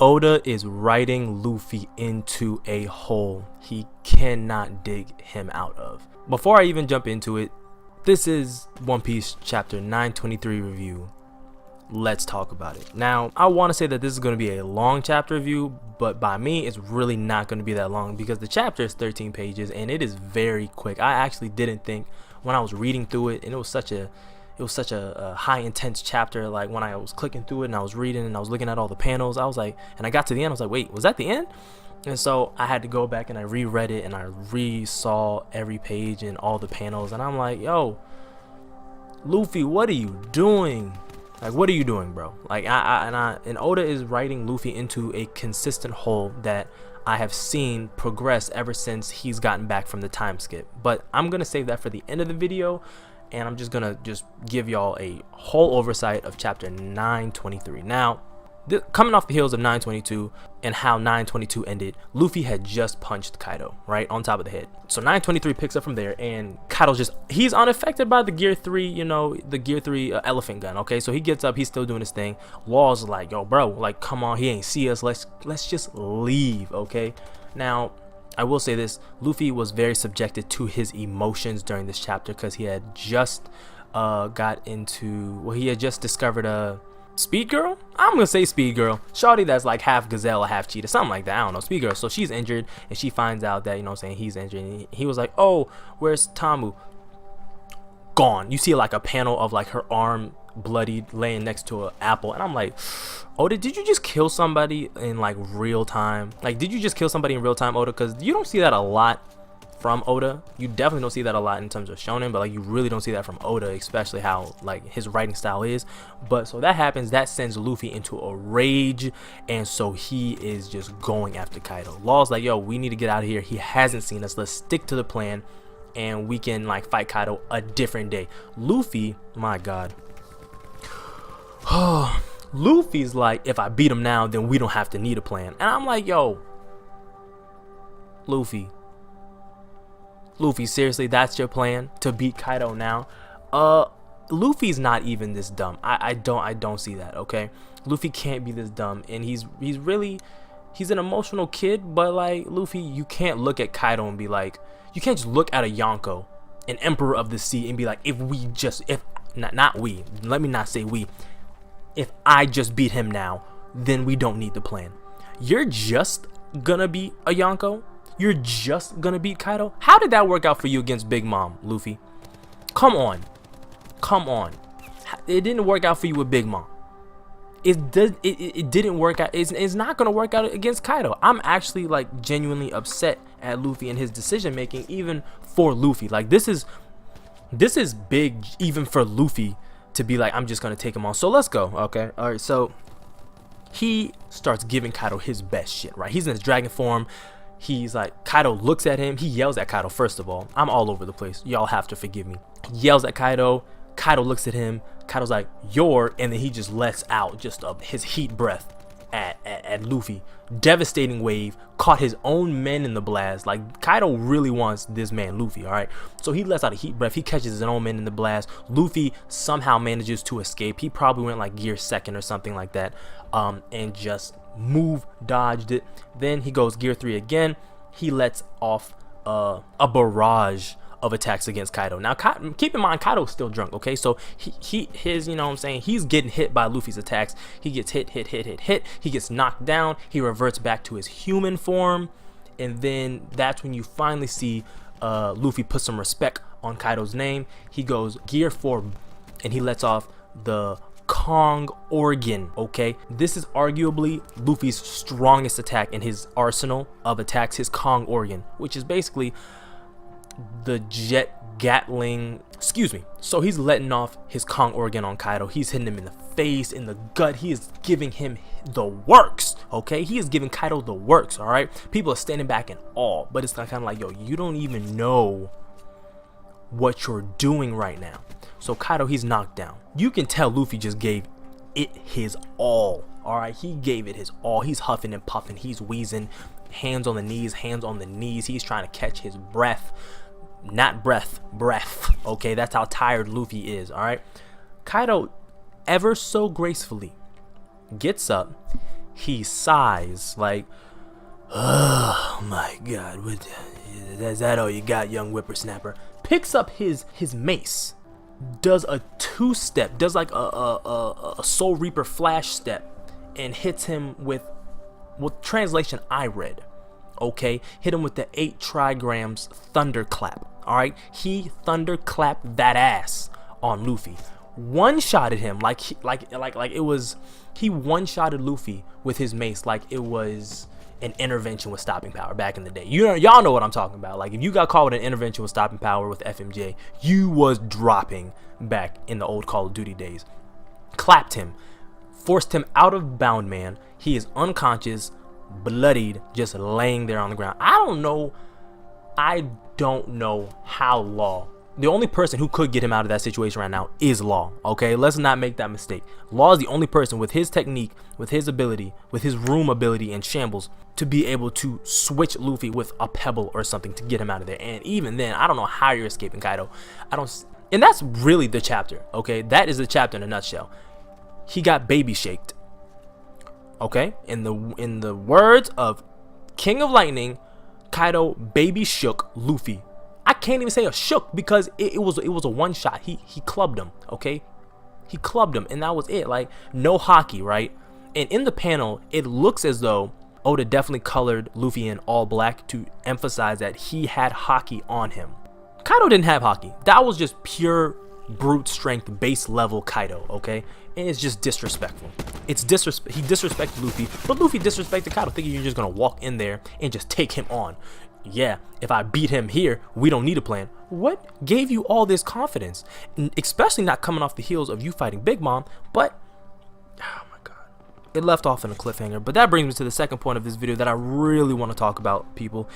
Oda is writing Luffy into a hole he cannot dig him out of. Before I even jump into it, this is One Piece chapter 923 review. Let's talk about it. Now, I want to say that this is going to be a long chapter review, but by me, it's really not going to be that long because the chapter is 13 pages and it is very quick. I actually didn't think when I was reading through it, and it was such a high intense chapter. Like when I was clicking through it and I was reading and I was looking at all the panels, I was like, and I got to the end, I was like, wait, was that the end? And so I had to go back and I reread it and I re-saw every page and all the panels, and I'm like, yo, Luffy, what are you doing? Like, what are you doing, bro? Like, and Oda is writing Luffy into a consistent hole that I have seen progress ever since he's gotten back from the time skip. But I'm gonna save that for the end of the video, and I'm just gonna give y'all a whole oversight of chapter 923. Now, coming off the heels of 922 and how 922 ended, Luffy had just punched Kaido right on top of the head. So 923 picks up from there, and Kaido's he's unaffected by the Gear 3, you know, the Gear 3 elephant gun. Okay, so he gets up, he's still doing his thing. Law's like, yo, bro, like, come on, he ain't see us. Let's just leave. Okay, now I will say this: Luffy was very subjected to his emotions during this chapter because he had just he had just discovered a Speed Girl? I'm gonna say Speed Girl. Shawty that's like half gazelle or half cheetah, something like that. I don't know. Speed Girl. So she's injured and she finds out that, you know what I'm saying, he's injured. And he was like, oh, where's Tamu? Gone. You see like a panel of like her arm bloodied laying next to an apple. And I'm like, Oda, did you just kill somebody in like real time? Like, did you just kill somebody in real time, Oda? Because you don't see that a lot from Oda. You definitely don't see that a lot in terms of shonen, but like you really don't see that from Oda, especially how like his writing style is. But so that happens, that sends Luffy into a rage, and so he is just going after Kaido. Law's like, yo, we need to get out of here. He hasn't seen us. Let's stick to the plan and we can like fight Kaido a different day. Luffy, my god. Luffy's like, if I beat him now, then we don't have to need a plan. And I'm like, yo, Luffy, seriously, that's your plan to beat Kaido now? Luffy's not even this dumb. I don't see that. Okay, Luffy can't be this dumb, and he's an emotional kid. But like, Luffy, you can't look at Kaido and be like, you can't just look at a Yonko, an Emperor of the Sea, and be like, if I just beat him now, then we don't need the plan. You're just gonna be a Yonko? You're just gonna beat Kaido? How did that work out for you against Big Mom, Luffy? Come on. It didn't work out for you with Big Mom. It didn't work out. It's not gonna work out against Kaido. I'm actually like genuinely upset at Luffy and his decision making, even for Luffy. Like this is big even for Luffy to be like, I'm just gonna take him on. So let's go. Okay, all right. So he starts giving Kaido his best shit. Right, he's in his dragon form. He's like, Kaido looks at him. He yells at Kaido. First of all, I'm all over the place. Y'all have to forgive me. He yells at Kaido. Kaido looks at him. Kaido's like, and then he just lets out just his heat breath at Luffy. Devastating wave. Caught his own men in the blast. Like, Kaido really wants this man Luffy, all right? So he lets out a heat breath. He catches his own men in the blast. Luffy somehow manages to escape. He probably went like gear second or something like that, and just dodged it. Then he goes gear 3 again. He lets off a barrage of attacks against Kaido. Now keep in mind, Kaido's still drunk, okay? So his you know what I'm saying, he's getting hit by Luffy's attacks. He gets hit. He gets knocked down. He reverts back to his human form, and then that's when you finally see Luffy put some respect on Kaido's name. He goes gear 4 and he lets off the Kong organ. Okay, this is arguably Luffy's strongest attack in his arsenal of attacks, his Kong organ, which is basically the jet gatling, so he's letting off his Kong organ on Kaido. He's hitting him in the face, in the gut. He is giving him the works. Okay, he is giving Kaido the works. All right, people are standing back in awe, but it's kind of like, yo, you don't even know what you're doing right now. So Kaido, he's knocked down. You can tell Luffy just gave it his all. All right, he gave it his all. He's huffing and puffing. He's wheezing, hands on the knees. He's trying to catch his breath. Not breath. Okay, that's how tired Luffy is. All right, Kaido, ever so gracefully, gets up. he sighs like, oh my god, is that all you got, young whippersnapper? Picks up his mace, does a two-step, does like a Soul Reaper flash step, and hits him with translation I read. Okay, hit him with the 8 trigrams thunderclap. All right, he thunderclapped that ass on Luffy. One-shotted him like it was, he one-shotted Luffy with his mace like it was an intervention with stopping power back in the day. Y'all know what I'm talking about. Like, if you got caught with an intervention with stopping power with FMJ, you was dropping back in the old Call of Duty days. Clapped him, forced him out of Bound Man. He is unconscious, bloodied, just laying there on the ground. I don't know how Law, the only person who could get him out of that situation right now is Law. Okay, let's not make that mistake. Law is the only person with his technique, with his ability, with his room ability and shambles to be able to switch Luffy with a pebble or something to get him out of there. And even then, I don't know how you're escaping Kaido. And that's really the chapter. Okay, that is the chapter in a nutshell. He got baby shaked. Okay, in the words of King of Lightning, Kaido baby shook Luffy. I can't even say a shook because it was a one shot. He clubbed him. Okay, he clubbed him, and that was it. Like, no hockey, right? And in the panel, it looks as though Oda definitely colored Luffy in all black to emphasize that he had hockey on him. Kaido didn't have hockey. That was just pure brute strength base level Kaido. Okay, and it's just disrespectful. He disrespected Luffy, but Luffy disrespected Kaido, thinking you're just gonna walk in there and just take him on. Yeah, if I beat him here, we don't need a plan. What gave you all this confidence? Especially not coming off the heels of you fighting Big Mom, but oh my god, it left off in a cliffhanger. But that brings me to the second point of this video that I really want to talk about, people.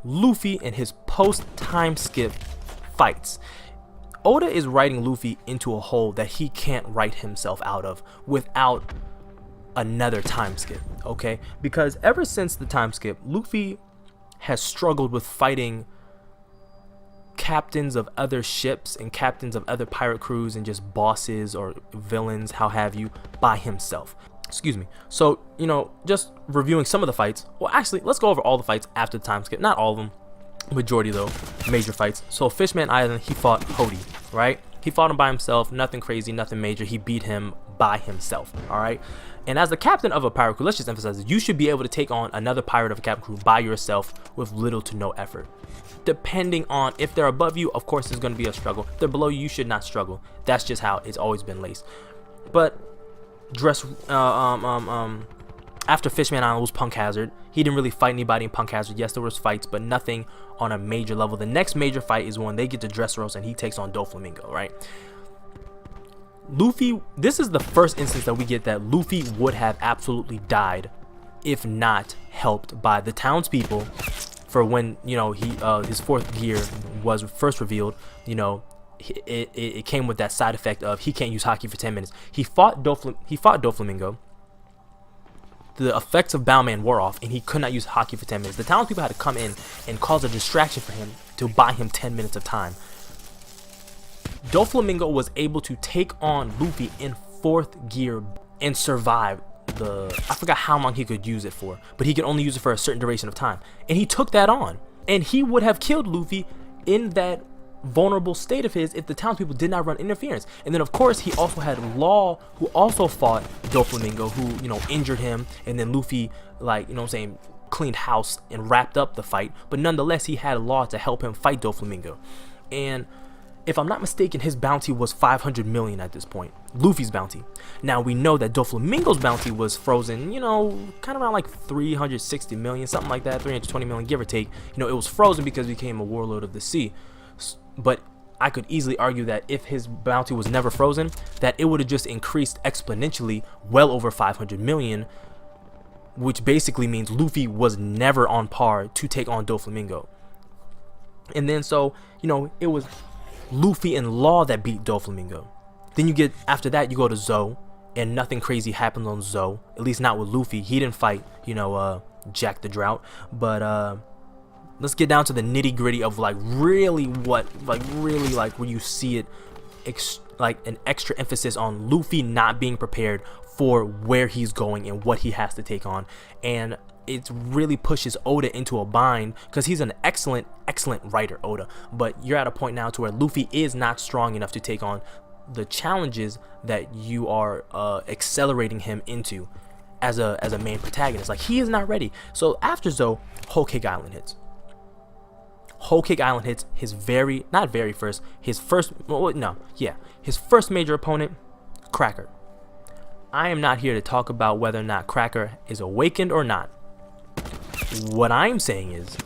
Luffy and his post-time skip fights. Oda is writing Luffy into a hole that he can't write himself out of without another time skip, okay? Because ever since the time skip, Luffy has struggled with fighting captains of other ships and captains of other pirate crews and just bosses or villains, how have you, by himself. Excuse me. So, you know, just reviewing some of the fights. Well, actually, let's go over all the fights after the time skip. Not all of them. Majority, though. Major fights. So, Fishman Island, he fought Hody, right? He fought him by himself. Nothing crazy, nothing major. He beat him by himself, all right? And as the captain of a pirate crew, let's just emphasize this, you should be able to take on another pirate of a captain crew by yourself with little to no effort. Depending on if they're above you, of course, there's going to be a struggle. If they're below you, you should not struggle. That's just how it's always been laced. But after Fishman Island was Punk Hazard, he didn't really fight anybody in Punk Hazard. Yes, there was fights, but nothing on a major level. The next major fight is when they get to Dressrosa and he takes on Doflamingo, right? Luffy, this is the first instance that we get that Luffy would have absolutely died if not helped by the townspeople. For when, you know, his fourth gear was first revealed, you know, it came with that side effect of he can't use hockey for 10 minutes. He fought Doflamingo. The effects of Bowman wore off, and he could not use hockey for 10 minutes. The townspeople had to come in and cause a distraction for him to buy him 10 minutes of time. Doflamingo was able to take on Luffy in fourth gear and survive I forgot how long he could use it for, but he could only use it for a certain duration of time. And he took that on, and he would have killed Luffy in that vulnerable state of his if the townspeople did not run interference. And then of course he also had Law, who also fought Doflamingo, who, you know, injured him, and then Luffy, like, you know what I'm saying, cleaned house and wrapped up the fight. But nonetheless, he had Law to help him fight Doflamingo. And if I'm not mistaken, his bounty was 500 million at this point, Luffy's bounty. Now we know that Doflamingo's bounty was frozen, you know, kind of around like 360 million, something like that, 320 million, give or take. You know, it was frozen because he became a warlord of the sea. But I could easily argue that if his bounty was never frozen, that it would have just increased exponentially well over 500 million, which basically means Luffy was never on par to take on Doflamingo. And then, so, you know, it was Luffy and Law that beat Doflamingo. Then you get, after that, you go to Zou, and nothing crazy happens on Zou, at least not with Luffy. He didn't fight, you know, Jack the Drought. But let's get down to the nitty gritty of like really where you see it like an extra emphasis on Luffy not being prepared for where he's going and what he has to take on, and it really pushes Oda into a bind because he's an excellent writer, Oda, but you're at a point now to where Luffy is not strong enough to take on the challenges that you are accelerating him into as a main protagonist. Like, he is not ready. So after Zou, Whole Cake Island hits. Whole Cake Island hits his his first major opponent, Cracker. I am not here to talk about whether or not Cracker is awakened or not. What I'm saying is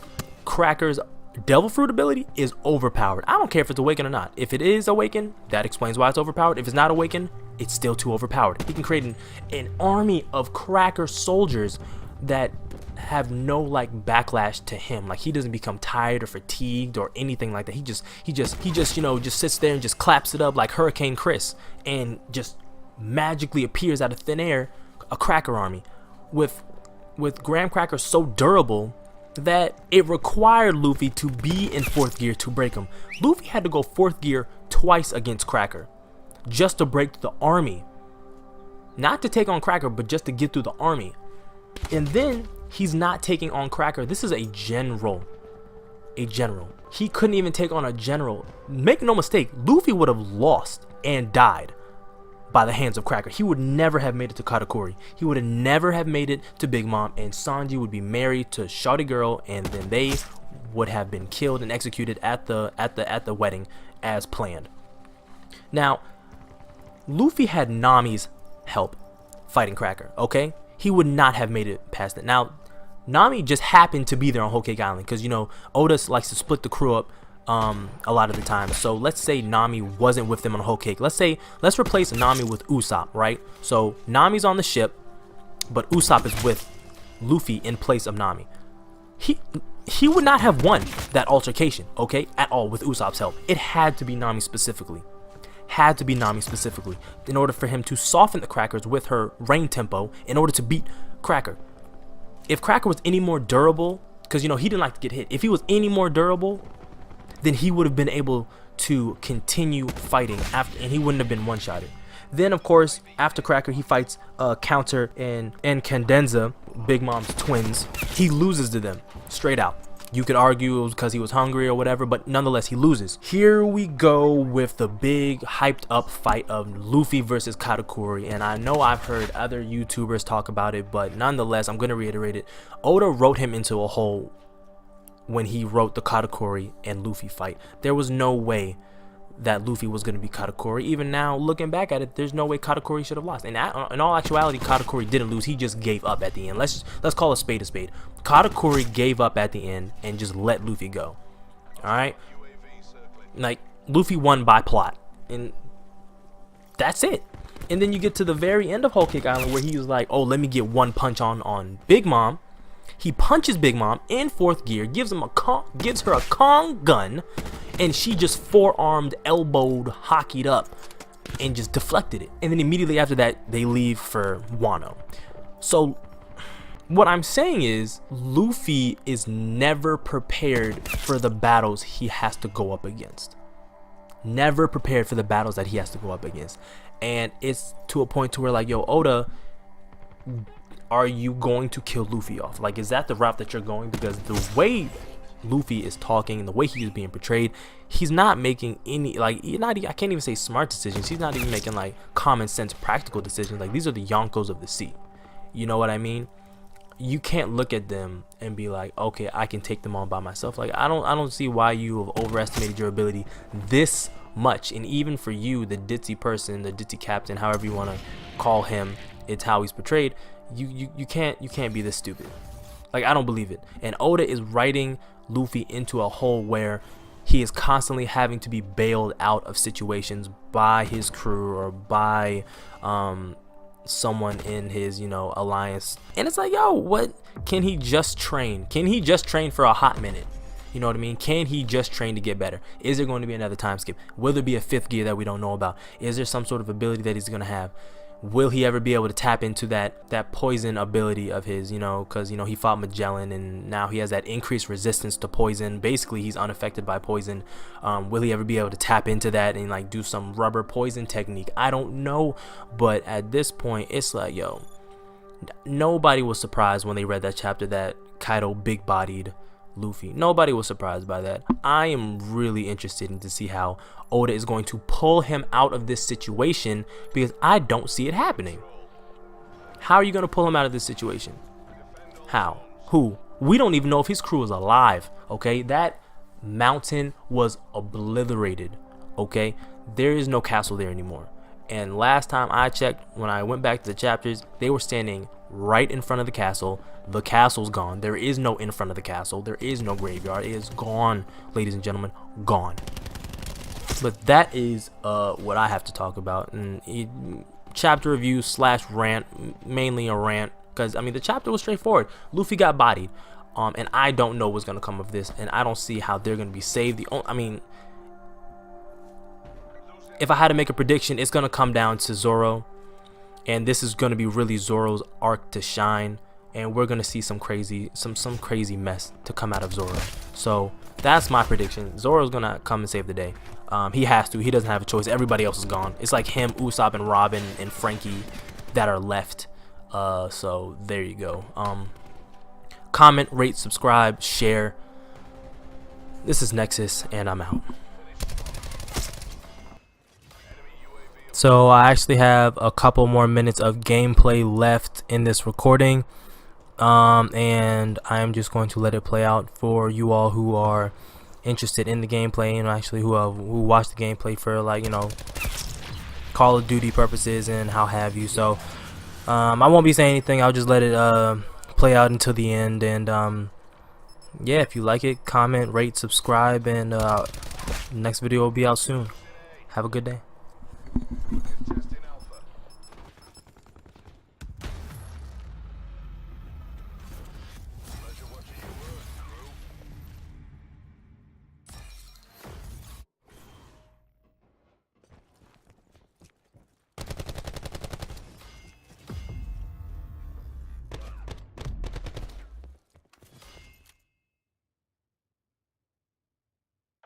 Cracker's Devil Fruit ability is overpowered. I don't care if it's awakened or not. If it is awakened, that explains why it's overpowered. If it's not awakened, it's still too overpowered. He can create an army of Cracker soldiers that have no like backlash to him. Like, he doesn't become tired or fatigued or anything like that. He just just sits there and just claps it up like Hurricane Chris and just magically appears out of thin air a Cracker army with Graham Cracker so durable that it required Luffy to be in 4th gear to break him. Luffy had to go 4th gear twice against Cracker just to break the army. Not to take on Cracker, but just to get through the army. And then he's not taking on Cracker. This is a general. He couldn't even take on a general. Make no mistake, Luffy would have lost and died by the hands of Cracker. He would never have made it to Katakuri. He would have never have made it to Big Mom, and Sanji would be married to Shawty Girl, and then they would have been killed and executed at the wedding as planned. Now, Luffy had Nami's help fighting Cracker, okay? He would not have made it past it. Now, Nami just happened to be there on Whole Cake Island because, Oda likes to split the crew up a lot of the time. So let's say Nami wasn't with them on Whole Cake. Let's replace Nami with Usopp, right? So Nami's on the ship, but Usopp is with Luffy in place of Nami. He would not have won that altercation, okay, at all with Usopp's help. It had to be Nami specifically. In order for him to soften the Crackers with her rain tempo in order to beat Cracker. If Cracker was any more durable, because he didn't like to get hit, if he was any more durable, then he would have been able to continue fighting after, and he wouldn't have been one-shotted. Then, of course, after Cracker, he fights Counter and Candenza, Big Mom's twins. He loses to them, straight out. You could argue it was because he was hungry or whatever, but nonetheless, he loses. Here we go with the big, hyped-up fight of Luffy versus Katakuri, and I know I've heard other YouTubers talk about it, but nonetheless, I'm going to reiterate it. Oda wrote him into a hole when he wrote the Katakuri and Luffy fight. There was no way that Luffy was going to be Katakuri. Even now, looking back at it, there's no way Katakuri should have lost. And in all actuality, Katakuri didn't lose. He just gave up at the end. Let's call a spade a spade. Katakuri gave up at the end and just let Luffy go. Alright? Like, Luffy won by plot. And that's it. And then you get to the very end of Whole Cake Island where he was like, oh, let me get one punch on Big Mom. He punches Big Mom in 4th gear, gives her a Kong gun, and she just forearmed, elbowed, hockeyed up, and just deflected it. And then immediately after that, they leave for Wano. So what I'm saying is, Luffy is never prepared for the battles he has to go up against. Never prepared for the battles that he has to go up against. And it's to a point to where, like, yo, Oda, are you going to kill Luffy off? Like, is that the route that you're going? Because the way Luffy is talking and the way he is being portrayed, he's not making any, like, I can't even say smart decisions. He's not even making, like, common sense, practical decisions. Like, these are the Yonkos of the sea. You know what I mean? You can't look at them and be like, okay, I can take them on by myself. Like, I don't see why you have overestimated your ability this much. And even for you, the ditzy person, the ditzy captain, however you want to call him, it's how he's portrayed. You can't be this stupid. Like, I don't believe it. And Oda is writing Luffy into a hole where he is constantly having to be bailed out of situations by his crew or by someone in his alliance. And it's like, yo, what can he just train? Can he just train for a hot minute? You know what I mean? Can he just train to get better? Is there going to be another time skip? Will there be a 5th gear that we don't know about? Is there some sort of ability that he's going to have? Will he ever be able to tap into that poison ability of his, you know, because, you know, he fought Magellan and now he has that increased resistance to poison. Basically, he's unaffected by poison. Will he ever be able to tap into that and like do some rubber poison technique? I don't know, but at this point, it's like, yo, nobody was surprised when they read that chapter that Kaido big-bodied Luffy. Nobody was surprised by that. I am really interested in to see how Oda is going to pull him out of this situation, because I don't see it happening. How are you going to pull him out of this situation? How? Who? We don't even know if his crew is alive, okay? That mountain was obliterated, okay? There is no castle there anymore. And last time I checked, when I went back to the chapters, they were standing right in front of the castle. The castle's gone. There is no in front of the castle. There is no graveyard. It is gone, ladies and gentlemen, gone. But that is what I have to talk about. And chapter review / rant, mainly a rant, because I mean the chapter was straightforward. Luffy got bodied, and I don't know what's gonna come of this, and I don't see how they're gonna be saved. I mean, if I had to make a prediction, it's gonna come down to Zoro, and this is gonna be really Zoro's arc to shine, and we're gonna see some crazy mess to come out of Zoro. So that's my prediction. Zoro's gonna come and save the day. He has to. He doesn't have a choice. Everybody else is gone. It's like him, Usopp, and Robin and Frankie that are left. So there you go. Comment, rate, subscribe, share. This is Nexus, and I'm out. So I actually have a couple more minutes of gameplay left in this recording, and I'm just going to let it play out for you all who are interested in the gameplay, and actually who watch the gameplay for, like, you know, Call of Duty purposes and how have you. So I won't be saying anything. I'll just let it play out until the end. And yeah, if you like it, comment, rate, subscribe, and next video will be out soon. Have a good day.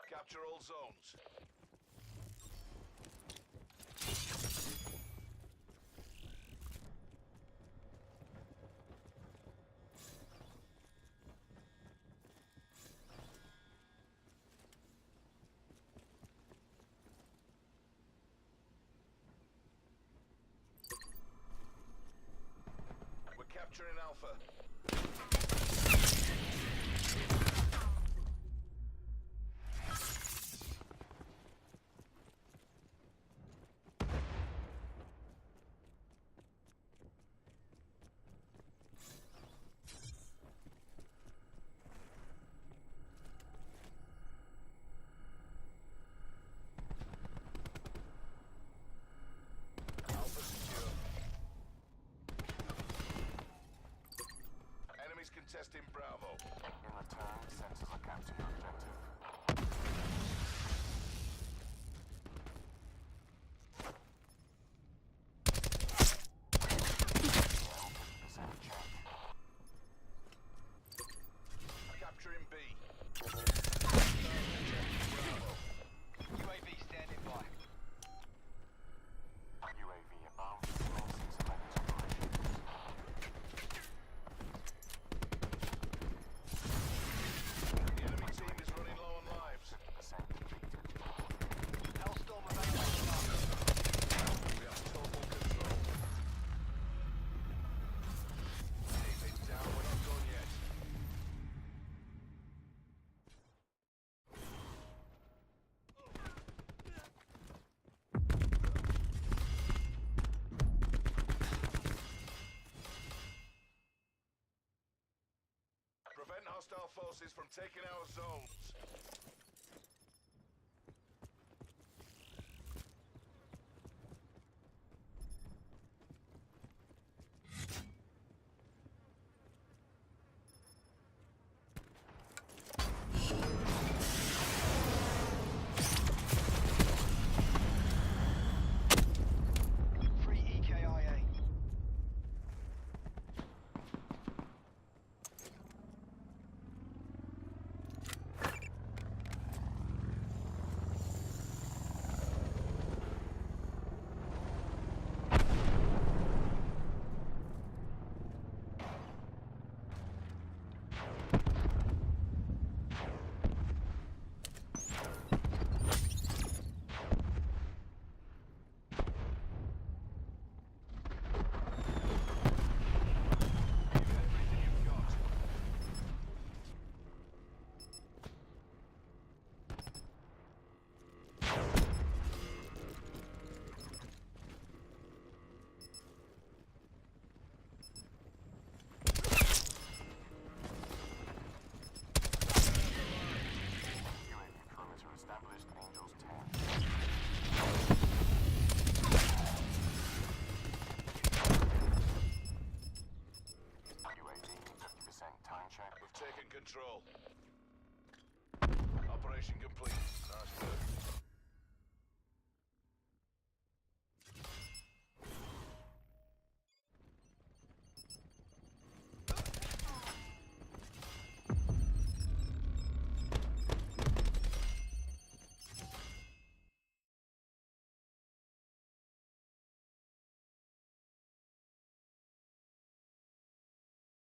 Capture all zones. We're capturing Alpha. Contesting Bravo. In return, sensors are capturing your objective. Capturing B. UAV standing by. UAV above. Prevent hostile forces from taking our zones. Free EKIA. taken control. Operation complete. Nice work.